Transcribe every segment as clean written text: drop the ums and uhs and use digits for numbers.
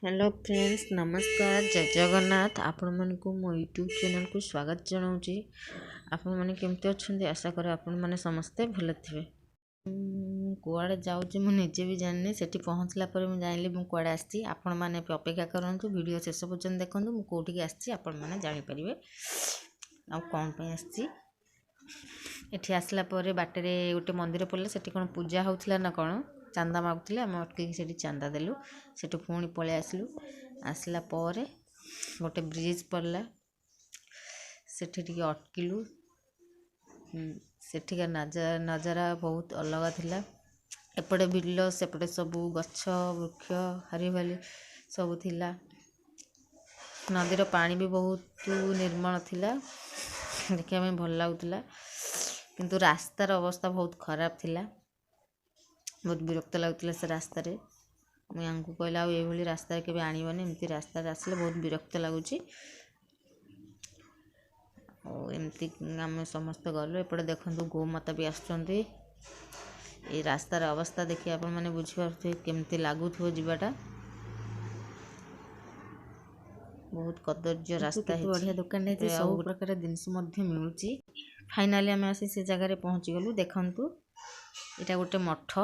Hello friends नमस्कार जय जगन्नाथ आपण मानक मो यूट्यूब चैनल को स्वागत जनाऊँगी। आपण मैंने केमती अच्छा आशा करे आपण मैंने समस्ते भल थे। कुआड़े जाऊँगी मुझे निजे भी जानी से पहुँचला मुझे जानी मुझे कुआड़े आसी आपण मैंने अपेक्षा करूँ वीडियो शेष पर्यटन देखूँ मुझे कौटिक आपण मैंने जापर आ कौन आसी एठी आसला बाटे गोटे मंदिर पड़े से कौन पूजा होता ना कौन चांदा मागुले आम अटक से चांदा देलु से पुणी पलि आसलु आसला गोटे ब्रिज पड़ला से अटकिलु सेठिका नजारा बहुत अलग थिला। एपटे बिल सेपटे सबू गछ वृक्ष हरिभाली सब थिला। नदीर पानी भी बहुत निर्मल थिला देखा में भल लगुला किंतु रास्तार अवस्था बहुत खराब थिला। बहुत विरक्त लगुला से रास्तार मुझे कहला ये रास्तार के आणवनी एमती रास्तार आसले बहुत विरक्त लगुच। एमती आम समस्त गलु एपटे देखु गोमाता भी आसुँच रास्तार अवस्था देखिए आपण मैंने बुझीपारे केमती लगुव जावाटा बहुत कदर्य रास्ता बढ़िया दुकान है सब प्रकार जिनस मिलूँ। फाइनाली आम आसी से जगार पहुँची गलु देखु यहाँ गोटे मठ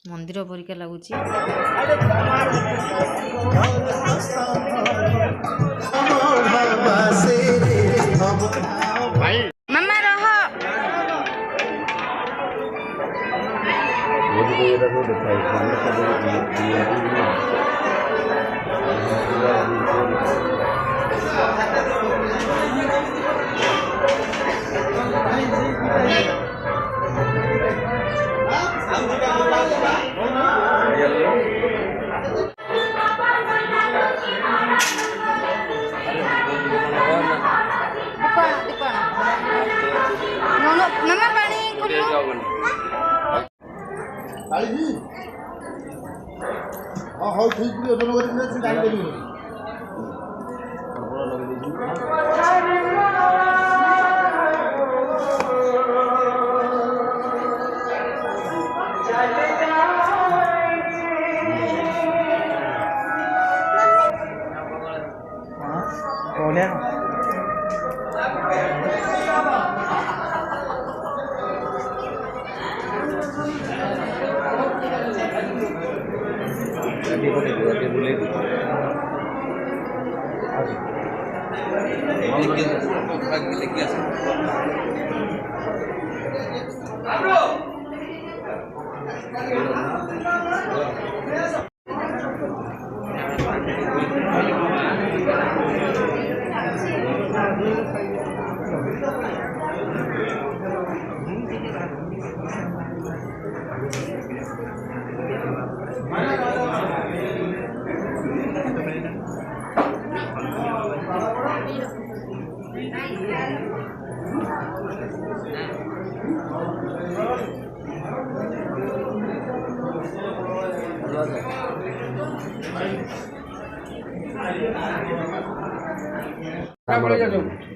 मंदिर परिका लगुच। हाँ ठीक भी ओजन करके जान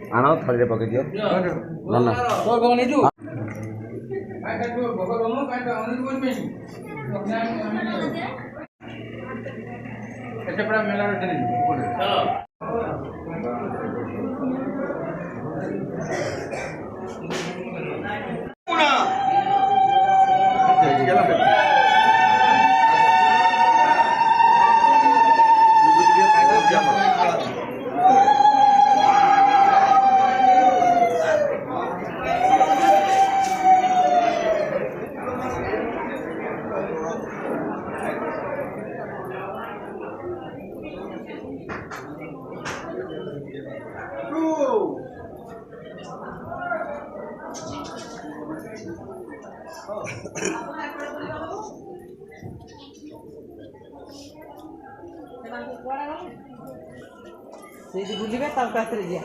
आना थले पके दियो ना ना तो गने जु आटा तो बगर हम काटा अनिल बोल में ऐसे बड़ा मेला रे चली चलो पूरा से बुझे तब पास जा